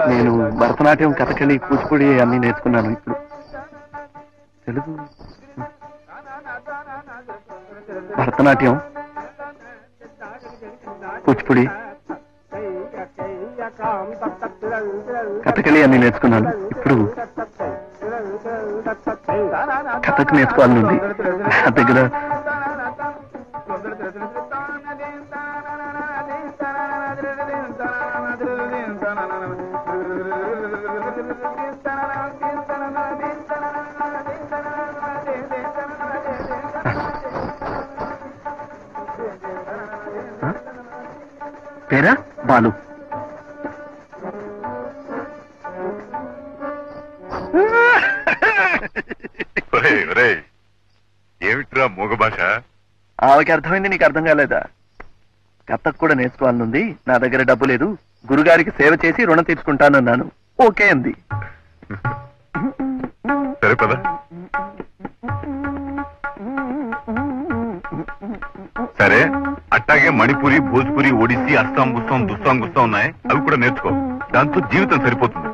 నేను భరతనాట్యం, కథకళి, కూచిపూడి అన్ని నేర్చుకున్నాను. ఇప్పుడు తెలుగు, భరతనాట్యం, కూచిపూడి, కథకళి అన్ని నేర్చుకున్నాను. ఇప్పుడు కథకు నేర్చుకోవాలని ఉంది. నా దగ్గర పేరా బాలు. ఏమిట్రా మూగ భాష? ఆమెకి అర్థమైంది, నీకు అర్థం కాలేదా? కథకు కూడా నేర్చుకోవాలనుంది. నా దగ్గర డబ్బు లేదు. గురుగారికి సేవ చేసి రుణం తీర్చుకుంటానన్నాను. ఓకే అంది. సరే పద. సరే, అట్టాగే మణిపురి, భోజ్పురి, ఒడిస్సీ, అస్సాం గుస్సాం, దుస్సాం గుస్సాం ఉన్నాయి. అవి కూడా నేర్చుకో. దాంతో జీవితం సరిపోతుంది.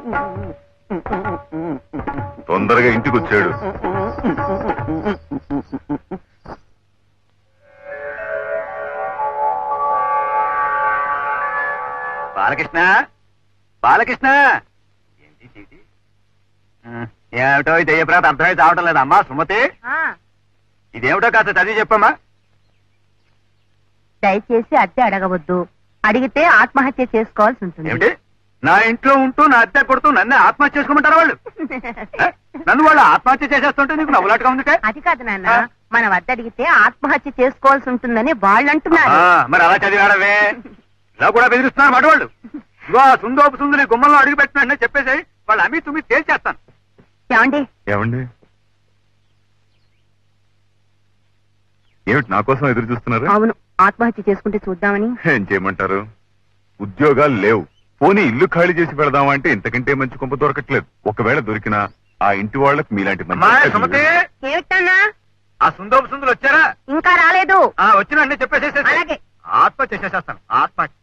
తొందరగా ఇంటికి వచ్చాడు. బాలకృష్ణ, బాలకృష్ణ, ఏమిటో ఇది దెయ్యప్రాత అర్థమైతే అవటం లేదమ్మా. సుమతి, ఇదేమిటో కాస్త చదివి చెప్పమ్మా. దయచేసి అద్దె అడగవద్దు. అడిగితే ఆత్మహత్య చేసుకోవాల్సి ఉంటుంది. ఏమిటి? నా ఇంట్లో ఉంటూ నా అద్దె కొడుతూ నన్నే ఆత్మహత్య చేసుకోమంటారు వాళ్ళు? నన్ను వాళ్ళు ఆత్మహత్య చేసేస్తుంటే నీకు నవ్వులాటగా ఉందిటే? అది కాదు నాన్న, మన వద్ద అడిగితే ఆత్మహత్య చేసుకోవాల్సి ఉంటుందని వాళ్ళు అంటున్నారు. మరి అలా చదివాడవే? ఇలా కూడా బెదిరిస్తున్నారు మాట వాళ్ళు. ఇగో సుందోపు సుందరి గుమ్మంలో అడుగు పెట్టినా చెప్పేసి వాళ్ళు అమ్మి తుమ్మి తేల్చేస్తాను. ఏమండి? ఏమండి? ఏమిటి నా కోసం ఎదురు చూస్తున్నారు? అవును, ఆత్మహత్య చేసుకుంటే చూద్దామని. ఏం చేయమంటారు? ఉద్యోగాలు లేవు. పోనీ ఇల్లు ఖాళీ చేసి పెడదామంటే ఇంతకంటే మంచి కొంప దొరకట్లేదు. ఒకవేళ దొరికినా ఆ ఇంటి వాళ్ళకి మీలాంటి మంచి. ఏమిటన్నా? ఆ సుందోపు సుందులు వచ్చారా? ఇంకా రాలేదు. వచ్చిన చెప్పేసేసి అలాగే ఆత్మహత్య చేసేస్తాను. ఆత్మహత్య.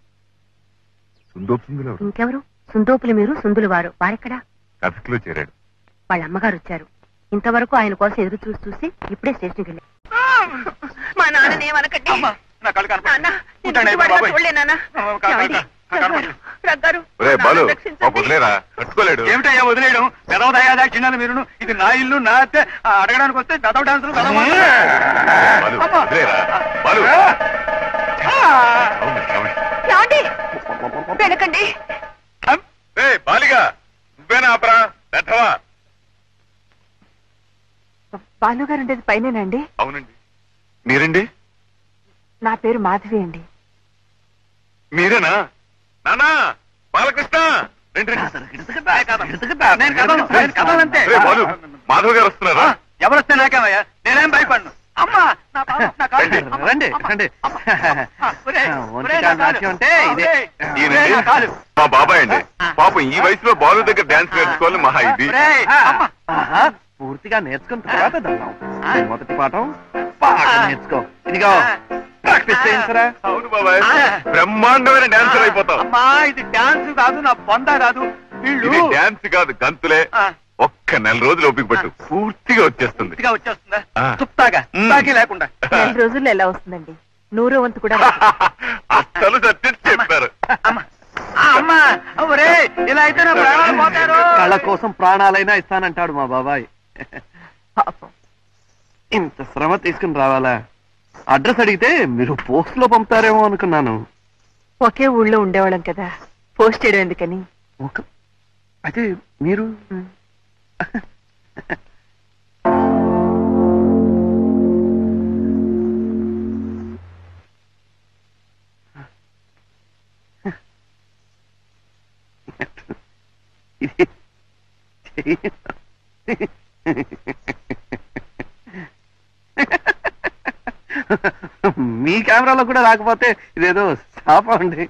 సుందోపు సుందులు ఇంకెవరు? సుందోపులు మీరు, సుందులు వారు. వారెక్కడా? కథకులో చేరాడు. వాళ్ళ అమ్మగారు వచ్చారు. ఇంతవరకు ఆయన కోసం ఎదురు చూసి చూసి ఇప్పుడే స్టేషన్కి వెళ్ళి. మా నాన్ననేమనకండి. ఏమిటయ్యా వదిలేయడం? పెదవ దయాదాక్షిణ్యాలు మీరు. ఇది నా ఇల్లు, నా అత్తే. అడగడానికి వస్తే పెదవ డాన్సులు వెనకండి. బాలిగా నువ్వేనా ఆపరా? బాలు గారు ఉండేది పైనేనండి? అవునండి. మీరండి? నా పేరు మాధవి అండి. మీరేనా? నానా బాలకృష్ణ, మాధవ్ గారు వస్తున్నారా? ఎవరొస్తే నాకేమయ్యా, నేనేం భయపడను. అమ్మా రండి రండి. మా బాబాయ్ అండి. పాపం ఈ వయసులో బాలు దగ్గర డాన్స్ నేర్చుకోవాలి. మహా ఇది పూర్తిగా నేర్చుకున్న తర్వాత మొదటి పాఠం నేర్చుకో. ఇదిగో ప్రాక్టీస్ చేయించరా? అవును బాబాయ్, బ్రహ్మాండమైన డాన్సర్ అయిపోతావు. అమ్మా ఇది డాన్స్ కాదు, నా బొంద కాదు. ఇది డాన్స్ కాదు, గంతులే. ఒక్క నెల రోజులు ఓపిక పట్టు, పూర్తిగా వచ్చేస్తుంది. వచ్చేస్తుందా? చుప్తాగా తాకి లేకుండా. 2 రోజుల్లో ఎలా వస్తుందండి? 100వ వంతు కూడా. అసలు సత్యం చెప్పారు. అమ్మా ఒరే, ఇలా అయితే నా ప్రాణాలు పోతారు. కళ కోసం ప్రాణాలైనా ఇస్తానంటాడు మా బాబాయ్. ఇంత శ్రమ తీసుకుని రావాలా? అడ్రస్ అడిగితే మీరు పోస్ట్ లో పంపుతారేమో అనుకున్నాను. ఒకే ఊళ్ళో ఉండేవాళ్ళం కదా, పోస్ట్ చేయడం ఎందుకని. అయితే మీరు మీ కెమెరాలో కూడా రాకపోతే ఇదేదో శాపం అండి.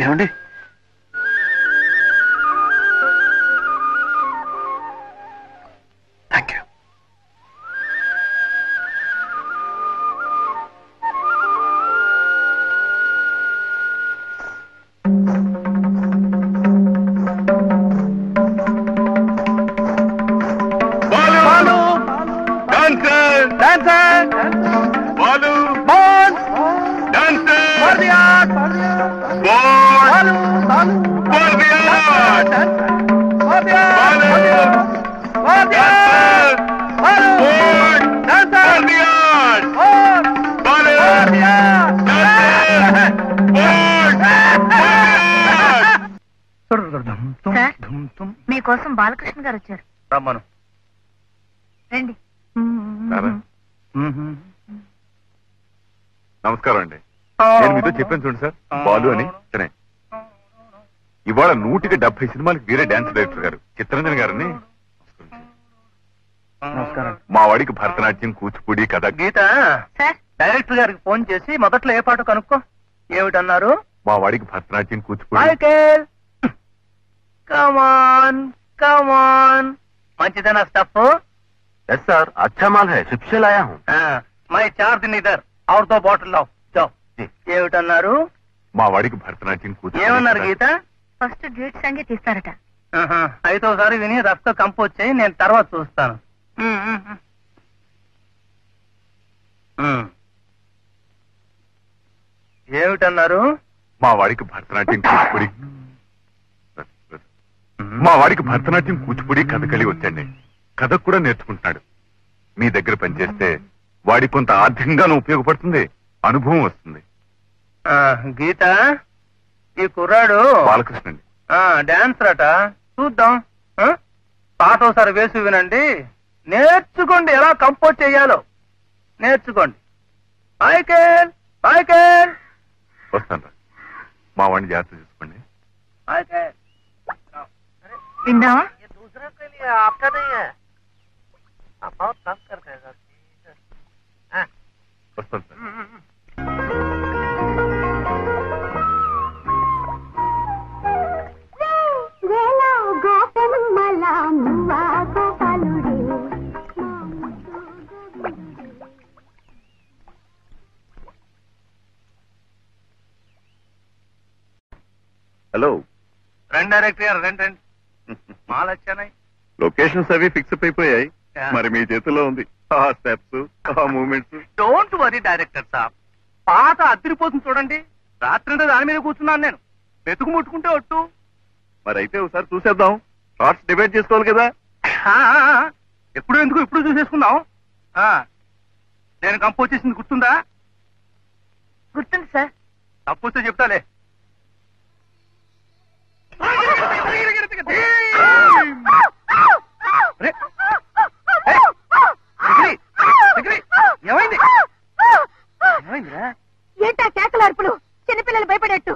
ఏమండి థ్యాంక్ యూ. మీకోసం బాలకృష్ణ గారు వచ్చారు. రమ్మను. రండి. నమస్కారం అండి. నేను మీతో చెప్పాను చూడండి సార్, బాలు అని. సరే, ఇవాళ 170 సినిమాలకు వేరే డాన్స్ డైరెక్టర్ గారు చిత్తరంజన్ గారని. నమస్కారం. మా వాడికి భరతనాట్యం, కూచిపూడి, కథ. గీత, సార్ డైరెక్టర్ గారికి ఫోన్ చేసి మొదట్లో ఏ పాట కనుక్కో. ఏమిటన్నారు? మా వాడికి భరతనాట్యం, కూచిపూడి. మైకేల్ కమాన్ కమాన్. మంచిదేనా స్టఫ్? ఎస్ సార్, అచ్చా మాల్ హై, శిప్సే లాయా హూం. మై 4 दिन इधर और 2 बॉटल लाओ. जाओ. ఏమిటన్నారు? మా వాడికి భరతనాట్యం, కూచిపూడి. ఏమన్నారు గీత? ఫస్ట్ డ్యూట్ సంగీత తీస్తారట. అయితే ఒకసారి విని రఫ్ గా కంపోజ్ చేయి, నేను తర్వాత చూస్తాను. ఏమిటన్నారు? మా వాడికి భరతనాట్యం, కూచిపూడి. మా వాడికి భరతనాట్యం, కూచిపూడి, కథకళి వచ్చండి. కథ కూడా నేర్చుకుంటున్నాడు. మీ దగ్గర పనిచేస్తే వాడి కొంత ఆర్థికంగానూ ఉపయోగపడుతుంది, అనుభవం వస్తుంది. గీత, ఈ కుర్రాడు బాలకృష్ణ అండి. డాన్సర్ అట. చూద్దాం. పాట ఒకసారి వేసి వినండి, నేర్చుకోండి. ఎలా కంపోజ్ చెయ్యాలో నేర్చుకోండి. Michael Michael. వస్తాను రా. మా వాడిని జాగ్రత్త చూసుకోండి. మైకేల్. విన్నావా? వస్తాను సార్. హలో, రండి డైరెక్టర్ గారు, రండి రండి. మాల్ వచ్చానాయి. లొకేషన్స్ అవి ఫిక్స్ అయిపోయాయి. మరి మీ చేతిలో ఉంది. ఆ స్టెప్స్, ఆ మూమెంట్స్. డోంట్ వరీ డైరెక్టర్ సాబ్, పాట అదిరిపోతుంది చూడండి. రాత్రి దాని మీద కూర్చున్నాను నేను. వెతుకు ముట్టుకుంటే ఒట్టు. మరి అయితే ఒకసారి చూసేద్దాం. షార్ట్స్ డిబేట్ చేసుకోవాలి కదా. ఎప్పుడు ఎందుకు, ఇప్పుడు చూసేసుకుందాం. నేను కంపోజ్ చేసింది గుర్తుందా? గుర్తుంది సార్. తప్పొస్తే చెప్తాలే. ఏమైంది? ఏమైందిరా? ఏంటా కేకల అరుపులు? చిన్నపిల్లలు భయపడేట్టు.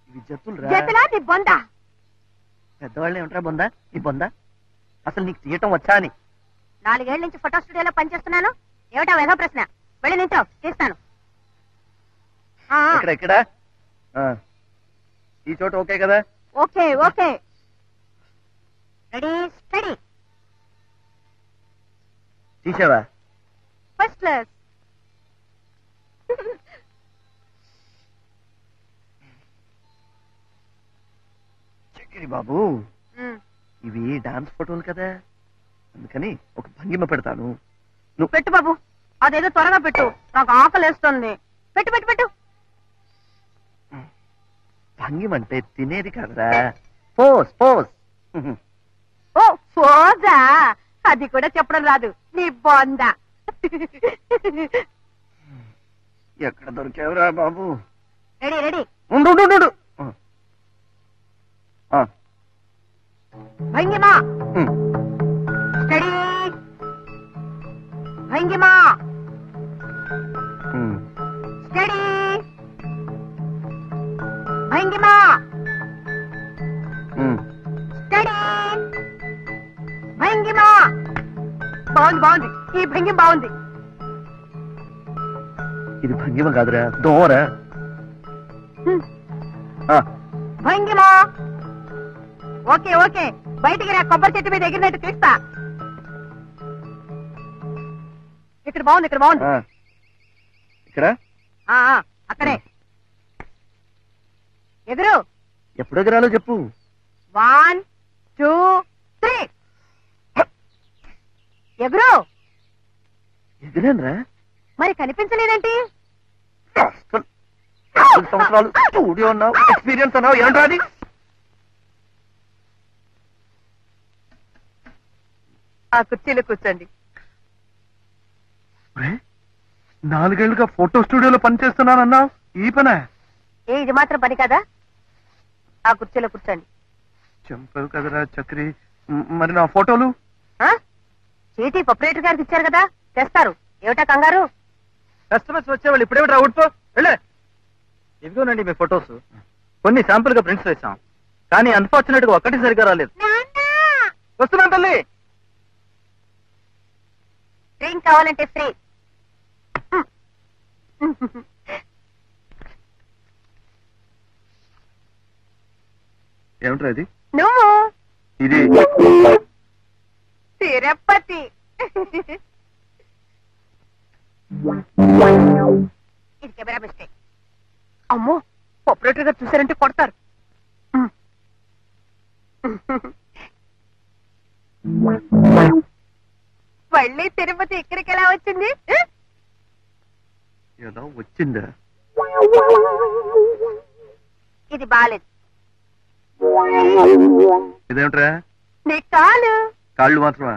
ఇవి జతులు జతలా నీ బొందా? పెద్దవాళ్ళు ఏమంటారా బొందా? ఈ బొందా అసలు నీకు తీయటం వచ్చా అని. 4 ఏళ్ల నుంచి ఫోటో స్టూడియోలో పనిచేస్తున్నాను. ఏమిటా వెధవ ప్రశ్న? వెళ్ళి నించో, తీస్తాను. ఇక్కడ ఈ చోట ఓకే కదా? Okay okay. Ready study. తీసావా? First class. చక్కెరి బాబు, ఇవి డాన్స్ ఫోటోలు కదా, అందుకని ఒక భంగిమ పెడతాను. పెట్టు బాబు, అదేదో త్వరగా పెట్టు, నాకు ఆకలేస్తుంది. పెట్టు పెట్టు పెట్టు. భంగిమ అంటే తినేది కాదురా, పోస్ పోస్. ఓ సోజా, అది కూడా చెప్పడం రాదు నీ బొంద. ఎక్కడ దొరికావురా బాబు? Ready ready. ఉండు ఉండు, ఉండు. భంగిమా స్టడీ. భంగిమా స్టడీ. భంగిమా స్టడీ. భంగిమా. బాగుంది బాగుంది, ఈ భంగిమ బాగుంది. ఇది భంగిమ కాదురా, దోమరా. భంగిమా. ఓకే ఓకే, బయటికి రా, కొబ్బరి చెట్టు మీద ఎగిరినట్టు తీస్తా. ఇక్కడ బాగుంది, ఇక్కడ బాగుంది. ఇక్కడ అక్కడే ఎగురు. ఎప్పుడు ఎగరాలో చెప్పు. 1 2 3 ఎగురు. ఎగిరానురా. మరి కనిపించలేదేంటి? సంవత్సరాలు స్టూడియో అన్నావు, ఎక్స్పీరియన్స్ అన్నావు, ఏంట్రా అది? ఆ కుర్చీలో కూర్చోండి. 4 ఏళ్లుగా ఫోటో స్టూడియోలో పనిచేస్తున్నానన్నావు, ఈ పనే? ఇది మాత్రం పని కదా. ఆ కుర్చీలో కూర్చోండి. చంపావు కదరా చక్రి. మరి నా ఫోటోలు? చీటీ ప్రొపరేటర్ గారికి ఇచ్చారు కదా, తెస్తారు. ఏమిటా కంగారు? కస్టమర్స్ వచ్చేవాళ్ళు ఇప్పుడేమిటి రావుడుతో వెళ్ళే. ఇదిగోనండి మీ ఫొటోస్. కొన్ని శాంపుల్ గా ప్రింట్స్ వేసాం, కానీ అన్ఫార్చునేట్ గా ఒక్కటి సరిగా రాలేదు. వస్తున్నాను తల్లి. డ్రింక్ కావాలంటే ఫ్రీ. ఏమిట్రా ఇది? నువ్వు ఇది తిరుపతి. ఇది కెమెరా మిస్టేక్. అమ్మో, ఆపరేటర్ గారు చూసారంటే కొడతారు. మళ్ళీ తిరుపతి ఇక్కడికి ఎలా వచ్చింది? ఏదో వచ్చిందా? ఇది బాలేదు. ఇదేమిట్రా? నీ కాలు. కాళ్ళు మాత్రమా?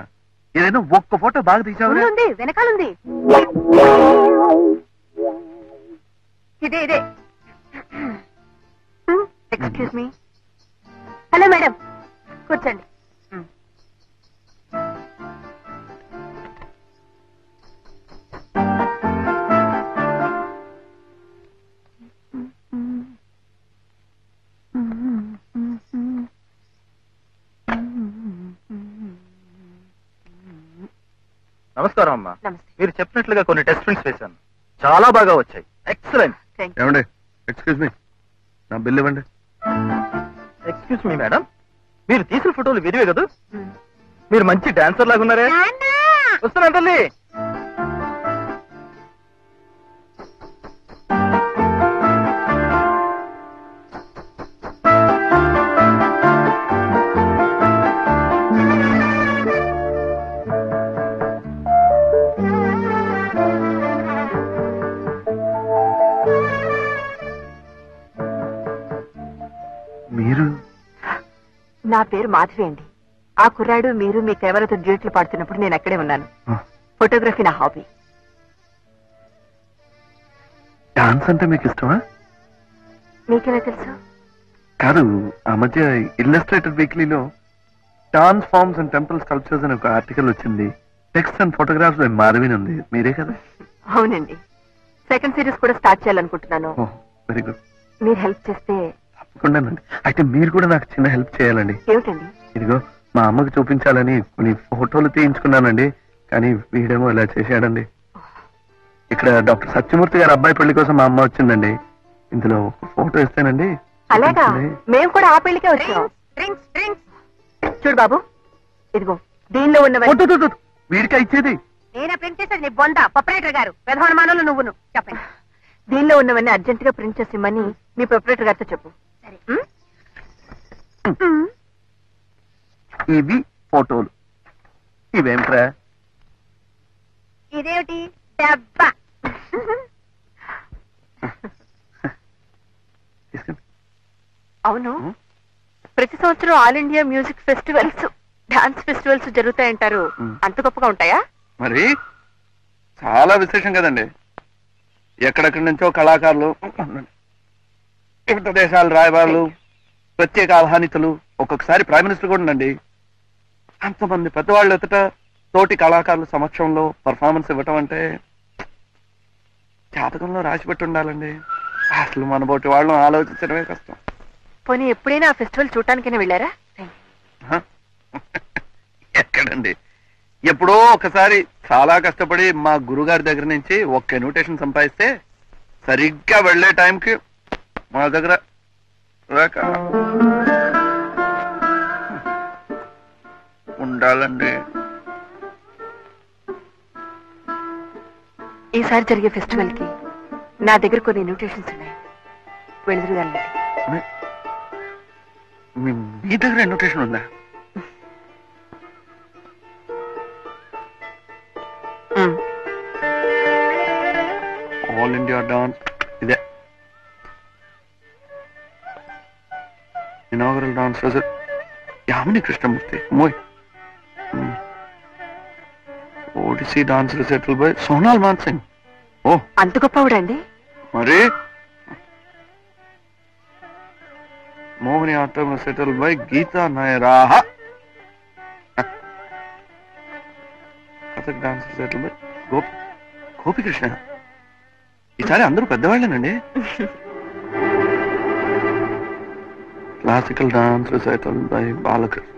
ఏదైనా ఒక్క ఫోటో బాగా తీసావు. ఉంది, వెనకాలంది. ఇదే ఇదే. Excuse me. హలో మేడం, కూర్చోండి. నమస్కారం అమ్మా. నమస్తే. మీరు చెప్పినట్లుగా కొన్ని టెస్ట్ ప్రింట్స్ వేశాను, చాలా బాగా వచ్చాయి. ఎక్సలెంట్. ఏమండి, ఎక్స్క్యూజ్ మీ, నా బిల్ ఇవ్వండి. ఎక్స్క్యూజ్ మీ మేడం, మీరు తీసిన ఫోటోలు విరివే కదా? మీరు మంచి డాన్సర్ లాగా ఉన్నారే. వస్తున్నాను తల్లి. మీరు? నా పేరు మాధవి అండి. ఆ కుర్రాడు మీరు మీ కెమెరాతో డ్యూట్లు పాడుతున్నప్పుడు నేను అక్కడే ఉన్నాను. ఫోటోగ్రఫీ నా హాబీ. డాన్స్ అంటే మీకు ఇష్టమా? మీకెలా తెలుసు? కాదు, ఆ మధ్య ఇల్లస్ట్రేటెడ్ వీక్లీలో dance forms and temple sculptures అని ఒక ఆర్టికల్ వచ్చింది. టెక్స్ట్ అండ్ ఫోటోగ్రాఫ్స్ బై మాధవిని ఉంది. మీరే కదా? అవునండి. సెకండ్ సిరీస్ కూడా స్టార్ట్ చేయాలనుకుంటున్నాను. Very good. మీరు హెల్ప్ చేస్తే? తప్పకుండానండి. అయితే మీరు కూడా నాకు చిన్న హెల్ప్ చేయాలండి. ఏమిటండి? ఇదిగో మా అమ్మకు చూపించాలని కొన్ని ఫోటోలు తీయించుకున్నానండి, కానీ వీడేమో ఇలా చేశాడండి. ఇక్కడ డాక్టర్ సత్యమూర్తి గారి అబ్బాయి పెళ్లి కోసం మా అమ్మ వచ్చిందండి. ఇందులో ఒక ఫోటో ఇస్తానండి. అలాగా? మేము కూడా ఆ పెళ్లికే వచ్చాం. చూడు బాబు, ఇదిగో దీనిలో ఉన్న వీడికా ఇచ్చేది? నేనే ప్రింట్ చేసేది. నీ బొంద ప్రొపరేటర్ గారు ప్రధానమానులు నువ్వును. చెప్పండి. దీనిలో ఉన్నవన్నీ అర్జెంట్ గా ప్రింట్ చేసి ఇమ్మని మీ ప్రొపరేటర్ గారితో చెప్పు. సరే. ఇవి ఫోటోలు. ఇవేమిట్రా? ఇదేమిటి డబ్బా? అవును, ప్రతి సంవత్సరం All India music festivals, dance festivals జరుగుతాయంటారు. అంత గొప్పగా ఉంటాయా? మరి చాలా విశేషం కదండి. ఎక్కడెక్కడి నుంచో కళాకారులు, వివిధ దేశాల రాయబారులు, ప్రత్యేక ఆహ్వానితులు, ఒక్కొక్కసారి ప్రైమ్ మినిస్టర్ కూడా ఉండండి. అంతమంది పెద్దవాళ్ళు ఎదుట తోటి కళాకారుల సమక్షంలో పర్ఫార్మెన్స్ ఇవ్వటం అంటే జాతకంలో రాసిపెట్టి ఉండాలండి. అసలు మన బోటి వాళ్ళని ఆలోచించడమే కష్టం. పోనీ ఎప్పుడైనా ఆ ఫెస్టివల్ చూడటానికైనా వెళ్ళారా? ఎక్కడండి, ఎప్పుడో ఒకసారి చాలా కష్టపడి మా గురుగారి దగ్గర నుంచి ఒక్క ఇన్విటేషన్ సంపాదిస్తే సరిగ్గా వెళ్లే టైంకి మా దగ్గర ఉండాలండి. ఈసారి జరిగే ఫెస్టివల్ కి నా దగ్గర కొన్ని ఇన్విటేషన్స్ ఉన్నాయి, వెళ్తురుగాలండి. మీ దగ్గర ఇన్విటేషన్ ఉందా? ఆల్ ఇండియా డాన్స్, ఇదే inaugural dance result, Yamini Krishnamurthy. మోయ్ Odissi dance recital by Sonal Mansingh. ఓ, అంత గొప్పవాడండి. మరి Mohiniyattam recital by Geeta నాయరాహ. Kathak dance recital by Gopikrishna. ఈసారి అందరూ పెద్దవాళ్ళేనండి. Classical dance recital by Balakrishna.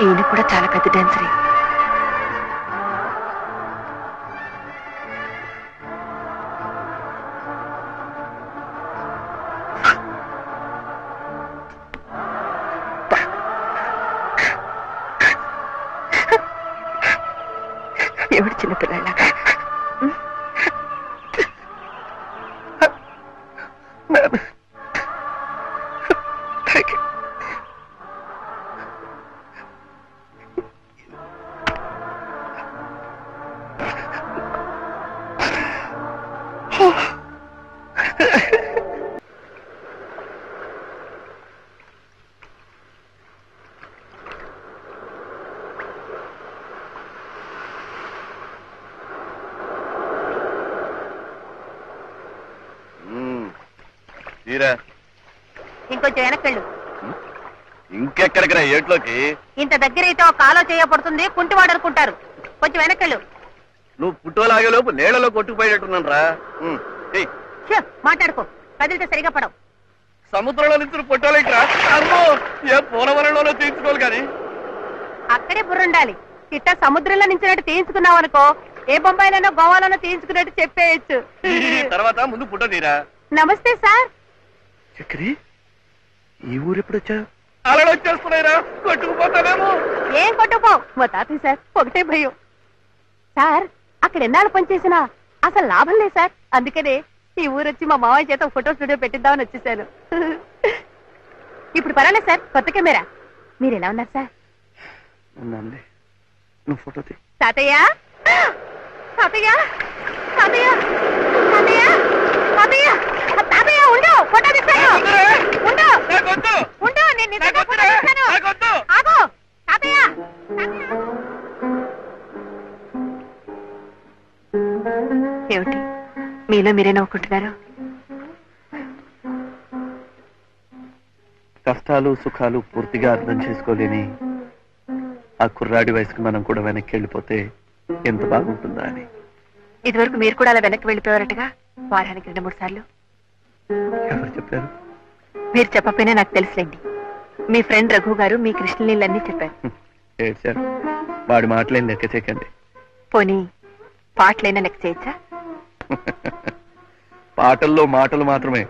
ఈయన కూడా చాలా పెద్ద డాన్సరే. ఎవడు చిన్నపిల్లలాగా? ఇంకొంచెం వెనక్కెళ్ళు. ఇంకెక్కడికి రా? ఏట్లోకి? ఇంత దగ్గర అయితే ఒక కాలో చేయబడుతుంది, కుంటివాడు అనుకుంటారు. కొంచెం వెనక్కెళ్ళు. నువ్వు పుట్టోలాగే లోపు నీళ్లలో కొట్టుకుపోయేటట్టున్నాను రా. మాట్లాడుకో, కదిలితే సరిగా పడవు. సముద్రంలో నుంచి పుట్టోలేట్రా? అమ్మో, ఏ పోలవరంలోనో తీర్చుకోవాలి కానీ అక్కడే బుర్రుండాలి. ఇట్ట సముద్రంలో నుంచినట్టు తీయించుకున్నావు అనుకో, ఏ బొంబాయిలోనో గోవాలోనో తీయించుకున్నట్టు చెప్పేయచ్చు. తర్వాత ముందు పుట్ట తీరా. నమస్తే సార్. చక్రి, ఈ ఊరు ఎప్పుడొచ్చా? అలా వచ్చేస్తున్నాయిరా, కొట్టుకుపోతానేమో. ఏం కొట్టుకుపో, మా తాతయ్య సార్ ఒకటే భయం. సార్, అక్కడ ఎన్నాళ్ళు పనిచేసినా అసలు లాభం లేదు సార్. అందుకనే ఈ ఊరొచ్చి మా మావయ్య చేత ఫోటో స్టూడియో పెట్టిద్దామని వచ్చేసాను. ఇప్పుడు పర్వాలేదు సార్, కొత్త కెమెరా. మీరు ఎలా ఉన్నారు సార్? ఉన్నాండి. నువ్వు ఫోటో తీ. తాతయ్య, తాతయ్య, తాతయ్య, తాతయ్య, తాతయ్య, తాతయ్య, ఉండు, ఫోటో తీస్తాను. ఉండు, ఉండు, నేను నిజంగా ఫోటో తీస్తాను. ఆగు, తాతయ్య, ఏమిటి మీలో మీరే నవ్వుకుంటున్నారు? కష్టాలు సుఖాలు పూర్తిగా అర్థం చేసుకోలేని ఆ కుర్రాడి వయసుకు మనం కూడా వెనక్కి వెళ్ళిపోతే ఎంత బాగుంటుందా అని. ఇదివరకు మీరు కూడా అలా వెనక్కి వెళ్ళిపోయారటగా, వారానికి 2-3 సార్లు. ఎవరు చెప్పారు? మీరు చెప్పకపోయినా నాకు తెలుసులేండి. మీ ఫ్రెండ్ రఘు గారు మీ కృష్ణలీలన్నీ చెప్పారు. ఏడ్చారు. వాడి మాటలేం లెక్క చేయకండి. పోనీ పాటలైనా లెక్క చేయొచ్చా? పాటల్లో మాటలు మాత్రమే,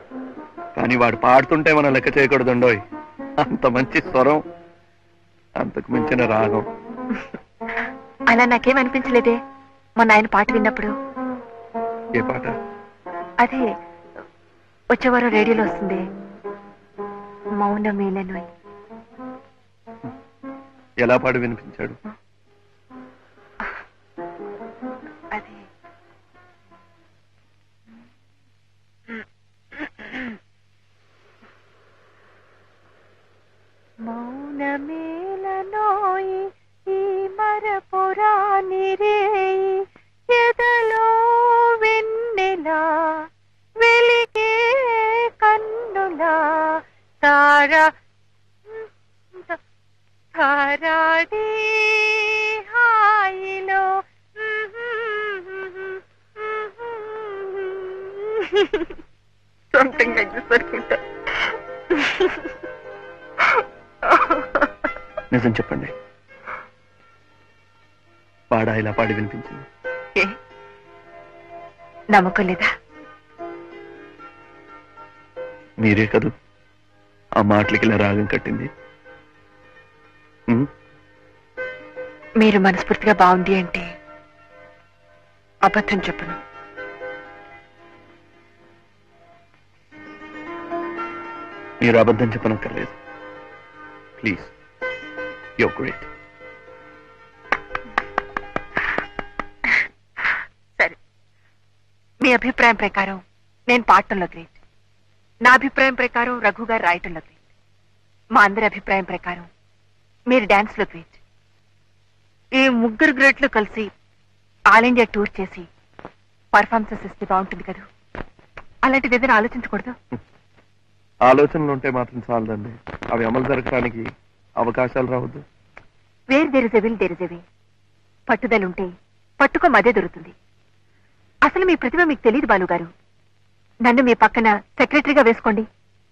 కానీ వాడు పాడుతుంటే మనం లెక్క చేయకూడదుండోయ్. అంత మంచి స్వరం, అంతకు మించిన రాగం. అలా నాకేం అనిపించలేదే మొన్న ఆయన పాట విన్నప్పుడు. ఏ పాట? అదే వచ్చేవారు రేడియోలో వస్తుంది, మౌనమేలను. ఎలా పాడు వినిపించాడు? అదే మౌనమేలనోయి ఈ మరపురాని రేయి ఎదలో వెన్నెలా వెలిగే కన్నులా తారా తారాడి హాయిలో సంథింగ్ లైక్ దిస్ అనుకుంటా. నిజం చెప్పండి, పాడా ఇలా పాడి వినిపించింది? నమ్మకం లేదా? మీరే కదూ ఆ మాటలకి ఇలా రాగం కట్టింది. మీరు మనస్ఫూర్తిగా బాగుంది అంటే అబద్ధం చెప్పను. మీరు అబద్ధం చెప్పనక్కర్లేదు. Please, you're great. సరే, మీ అభిప్రాయం ప్రకారం నేను పాడటంలో గ్రేట్, నా అభిప్రాయం ప్రకారం రఘు గారు రాయటంలో గ్రేట్, మా అందరి అభిప్రాయం ప్రకారం మీరు డాన్స్ లో గ్రేట్. ఈ ముగ్గురు గ్రేట్లు కలిసి ఆల్ ఇండియా టూర్ చేసి పర్ఫార్మెన్సెస్ ఇస్తే బాగుంటుంది కదా. అలాంటిది ఏదైనా ఆలోచించకూడదు? ఆలోచనలు ఉంటే మాత్రం చాలదండి, అవి అమలు జరగడానికి అవకాశాలు రావద్దు. Where there is a will there is a way. పట్టుదలుంటే పట్టుకోమదే దొరుకుతుంది. అసలు మీ ప్రతిభ మీకు తెలియదు బాలు గారు. నన్ను మీ పక్కన సెక్రటరీగా వేసుకోండి,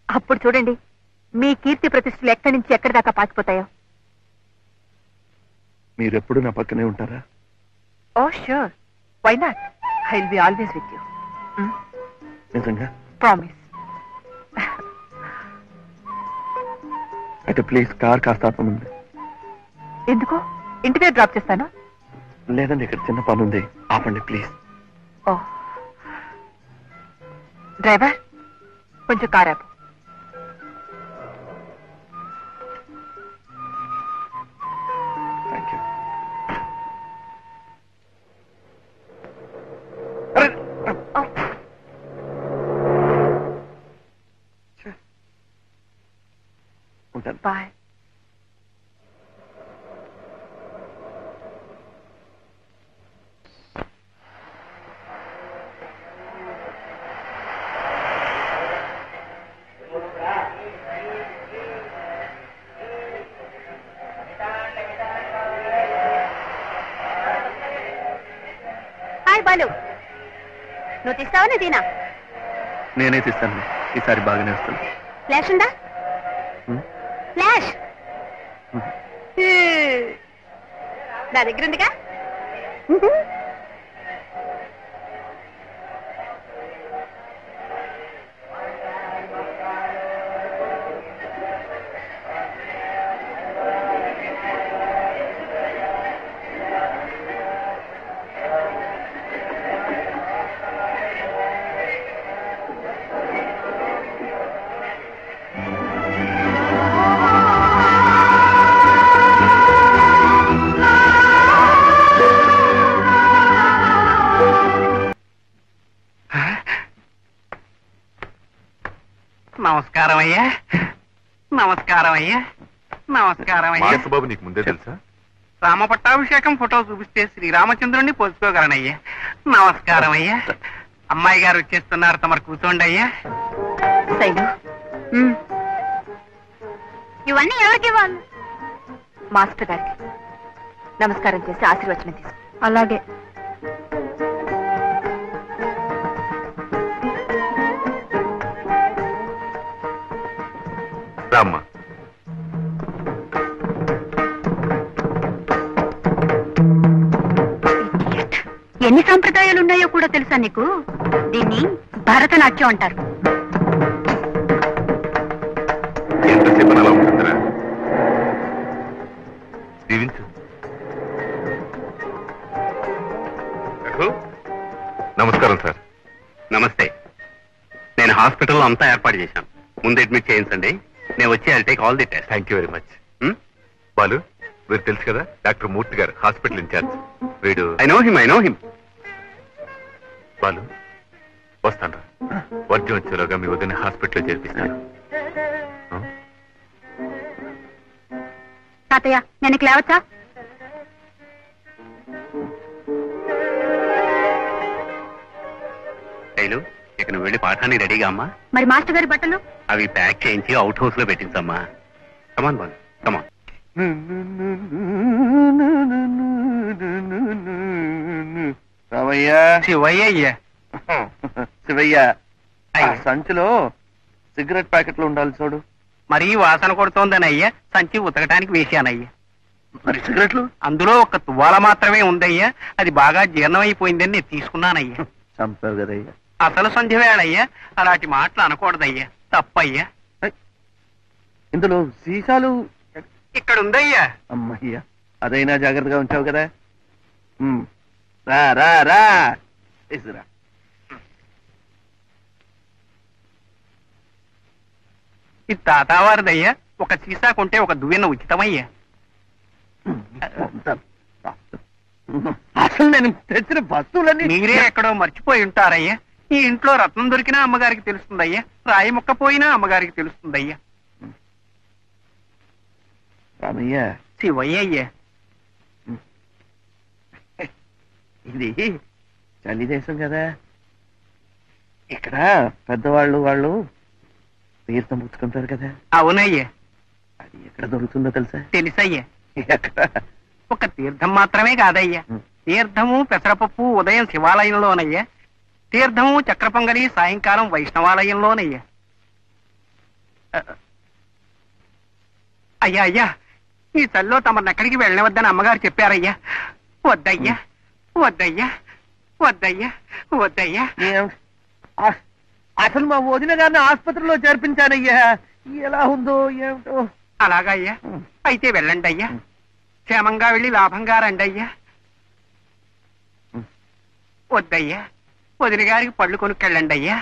అప్పుడు చూడండి మీ కీర్తి ప్రతిష్టలు ఎక్కడి నుంచి ఎక్కడి దాకా పాకిపోతాయో. మీరెప్పుడు నా పక్కనే ఉంటారా? Oh sure, why not, I will be always with you. నిజంగా? ప్రామిస్. అయితే ప్లీజ్ కార్ కాస్త ఆపమంది. ఎందుకు? ఇంటి మీద డ్రాప్ చేస్తాను. లేదండి, ఇక్కడ చిన్న పని ఉంది, ఆపండి ప్లీజ్. ఓ డ్రైవర్, కొంచెం కార్ ఆపు. Thank you. ఉంటాను. బాయ్. హాయ్ బాలు, నువ్వు తీస్తావా నేను తీనా? నేనే తీస్తాను, ఈసారి బాగానే వస్తాను. ఫ్లాష్ ఉందా? ఫ్లాష్ నా దగ్గర ఉందిగా. నమస్కారం అయ్యా. నమస్కారం అయ్యా. నమస్కారం అయ్యా. బాబు నీకు ముందే తెలుసా? రామ పట్టాభిషేకం ఫోటో చూపిస్తే శ్రీరామచంద్రుణ్ణి పోల్చుకోగలనయ్యా. నమస్కారం అయ్యా. అమ్మాయి గారు వచ్చేస్తున్నారు, తమరు కూర్చోండి అయ్యా. శైలు, ఇవన్నీ ఎవరికి ఇవ్వాలి? మాస్టర్ గారికి నమస్కారం చేసి ఆశీర్వచనం తీసుకో. అలాగే. రామ్మా. ఎన్ని సాంప్రదాయాలు ఉన్నాయో కూడా తెలుసా నీకు? దీన్ని భరతనాట్యం అంటారు. ఎంతసేపు అలా ఉంటుందిరా? దీవించు. నమస్కారం సార్. నమస్తే. హాస్పిటల్లో అంతా ఏర్పాటు చేశాను. ముందు అడ్మిట్ చేయించండి, నేను వచ్చి I take all the test. Thank you very much. Balu, వీరు తెలుసు కదా, డాక్టర్ మూర్తి గారు, హాస్పిటల్ ఇన్ఛార్జ్. వీడు ఐ నో హిమ్. బాలు, వస్తాను. వర్జం వచ్చేలోగా మీ వదిన హాస్పిటల్లో చేర్పిస్తాను. తాతయ్య నేను ఇక లేవచ్చా? శైలు, ఇక నువ్వు వెళ్ళి పాఠానికి రెడీగా అమ్మా. మరి మాస్టర్ గారి బట్టలు? అవి ప్యాక్ చేయించి అవుట్ హౌస్ లో పెట్టించమ్మా. కమాన్ బాలు, కమాన్. రామయ్య, శివయ్య శివయ్య, ఆ సంచిలో సిగరెట్ ప్యాకెట్లు ఉండాలి చూడు. మరీ వాసన కొడుతోందనయ్యా సంచి ఉతకటానికి వేశానయ్యా. మరి సిగరెట్లు? అందులో ఒక తువ్వాల మాత్రమే ఉందయ్యా, అది బాగా జీర్ణమైపోయిందని నేను తీసుకున్నానయ్యా. చంపావు కదయ్యా. అసలు సంధ్య వేళయ్యా, అలాంటి మాటలు అనకూడదయ్యా, తప్పయ్యా. ఇందులో సీసాలు ఇక్కడ ఉందయ్యా. అమ్మయ్యా, అదైనా జాగ్రత్తగా ఉంచావు కదా. రా రా రా తీసురా. ఇది తాతావారిదయ్యా, ఒక సీసా కొంటే ఒక దువ్వెన ఉచితమయ్యా. అసలు నేను తెచ్చిన వస్తువులన్నీ మీరే ఎక్కడో మర్చిపోయి ఉంటారయ్యా. ఈ ఇంట్లో రత్నం దొరికినా అమ్మగారికి తెలుస్తుందయ్యా, రాయి మొక్క పోయినా అమ్మగారికి తెలుస్తుందయ్యా. రామయ్య, శివయ్య, ఇది చలి దేశం కదా, ఇక్కడ పెద్దవాళ్ళు తీర్థం పుచ్చుకుంటారు కదా. అవునయ్యా. అది ఎక్కడ దొరుకుతుందో తెలుసా? తెలుసయ్యా. ఎక్కడ? ఒక తీర్థం మాత్రమే కాదయ్యా, తీర్థము పెసరపప్పు ఉదయం శివాలయంలోనయ్యా, తీర్థము చక్ర పొంగలి సాయంకాలం వైష్ణవాలయంలోనయ్యా. అయ్యా అయ్యా, ఈ చల్లో తమను ఎక్కడికి వెళ్ళవద్దని అమ్మగారు చెప్పారయ్యా. వద్దయ్యా వద్దయ్యా వద్దయ్యా వద్దయ్యా. అసలు మా వదిన గారిని ఆసుపత్రిలో చేర్పించానయ్యా, ఎలా ఉందో ఏమిటో. అలాగయ్యా, అయితే వెళ్ళండి అయ్యా, క్షేమంగా వెళ్ళి లాభంగా రండి అయ్యా. వద్దయ్యా, వదిన గారికి పళ్ళు కొనుక్కెళ్ళండి అయ్యా.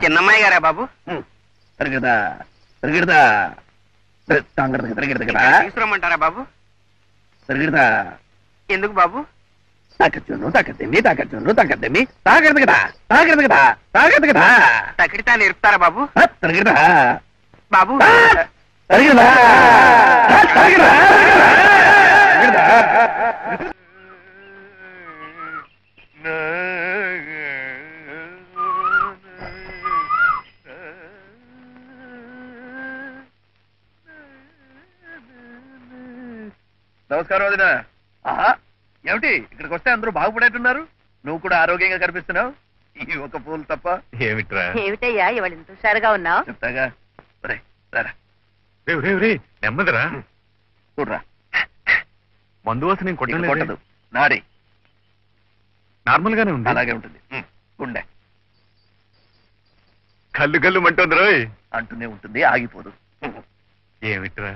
చిన్నమ్మాయి గారా బాబు? తీసుకురమ్మంటారా బాబు? ఎందుకు బాబు? తకిడితా నేర్పుతారా బాబు? బాబు నమస్కారం వదిన. ఆహా, ఏమిటి ఇక్కడికి వస్తే అందరూ బాగుపడేట్టున్నారు? నువ్వు కూడా ఆరోగ్యంగా కనిపిస్తున్నావు, ఈ ఒక పూలు తప్ప. ఏమిట్రా? ఏమిటయ్యా ఇవాళ ఇంత హుషారుగా ఉన్నావు? చెప్తాగా. నెమ్మదిరా. చూడరా, మందు వాసన నేను కొట్టదు, కొట్టలేదు. నాడి నార్మల్ గానే ఉంది. అలాగే ఉంటుంది. గుండె కళ్ళు కళ్ళు మంటుంది రోయ్. అంటూనే ఉంటుంది, ఆగిపోదు. ఏమిట్రా,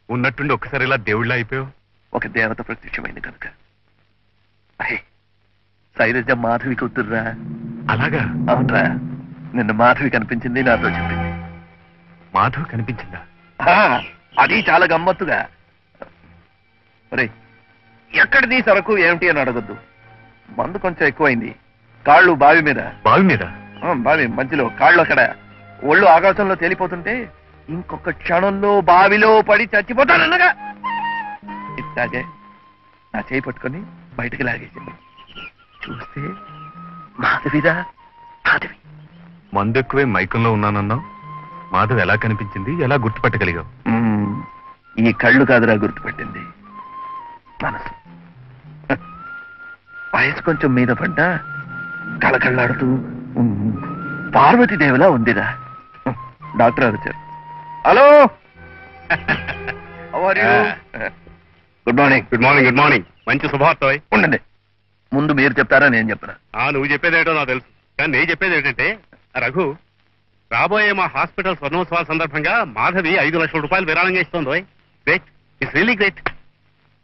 ఉన్నట్టుండి ఒక్కసారి ఇలా దేవుళ్ళ అయిపోయావు? ఒక దేవత ప్రత్యక్షమైంది కనుక. శైలజ మాధవి కూతుర్రా. అలాగా? అవునరా, నిన్న మాధవి కనిపించింది, నాతో చెప్పింది. మాధవ్ కనిపించిందా? అది చాలా గమ్మత్తుగా. ఎక్కడిది సరకు ఏమిటి అని అడగొద్దు. మందు కొంచెం ఎక్కువైంది. కాళ్ళు బావి మీద. బావి మీద? బావి మధ్యలో కాళ్ళు అక్కడ. ఒళ్ళు ఆకాశంలో తేలిపోతుంటే ఇంకొక క్షణంలో బావిలో పడి చచ్చిపోతానన్నగా ఇట్లాగే నా చేయి పట్టుకొని బయటికి లాగేసింది. చూస్తే మాధవిదా. మాధవి. మందు ఎక్కువే మైకంలో ఉన్నానన్నావు. మాధవ్ ఎలా కనిపించింది, ఎలా గుర్తుపట్టగలిగావు? ఈ కళ్ళు కాదురా గుర్తుపెట్టింది, మనసు. వయసు కొంచెం మీద పడ్డా కళకళ్ళాడుతూ పార్వతీదేవిలా ఉందిరా. డాక్టర్ గారు వచ్చారు. Hello, good morning. Good morning. Good morning. మంచి శుభార్త. ఉండండి, ముందు మీరు చెప్తారా నేను చెప్పనా? నువ్వు చెప్పేదేటో నాకు తెలుసు, కానీ నేను చెప్పేది ఏంటంటే రఘు, రాబోయే మా హాస్పిటల్ స్వర్ణోత్సవాల సందర్భంగా మాధవి 5 లక్షల రూపాయలు విరాళంగా ఇస్తోంది. Great, it's really great.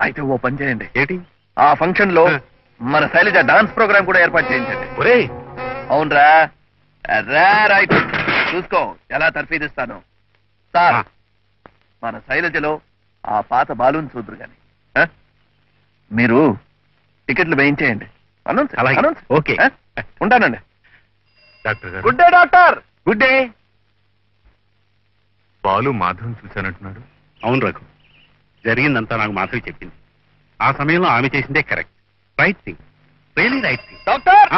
అయితే ఓ పని చేయండి, ఏంటి? ఆ ఫంక్షన్ లో మన శైలజ డాన్స్ ప్రోగ్రామ్ కూడా ఏర్పాటు చేయించండి. ఒరే, అవునరా, రైట్, చూసుకో ఎలా తర్ఫీదిస్తాను. సార్, మన శైలజలో ఆ పాత బాలుని చూద్దరు గాని మీరు టికెట్లు వేయించేయండి. ఓకే, ఉంటానండి. డాక్టర్ గారు. Good day doctor. Good day. Balu మాధవం చూశానంటున్నాడు. అవును రఘు, జరిగిందంతా నాకు మాధవి చెప్పింది. ఆ సమయంలో ఆమె చేసిందే correct, right thing, really right thing. Doctor,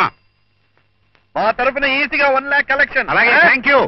మా తరఫున ఈజీగా 1 lakh కలెక్షన్. అలాగే, థ్యాంక్ యూ.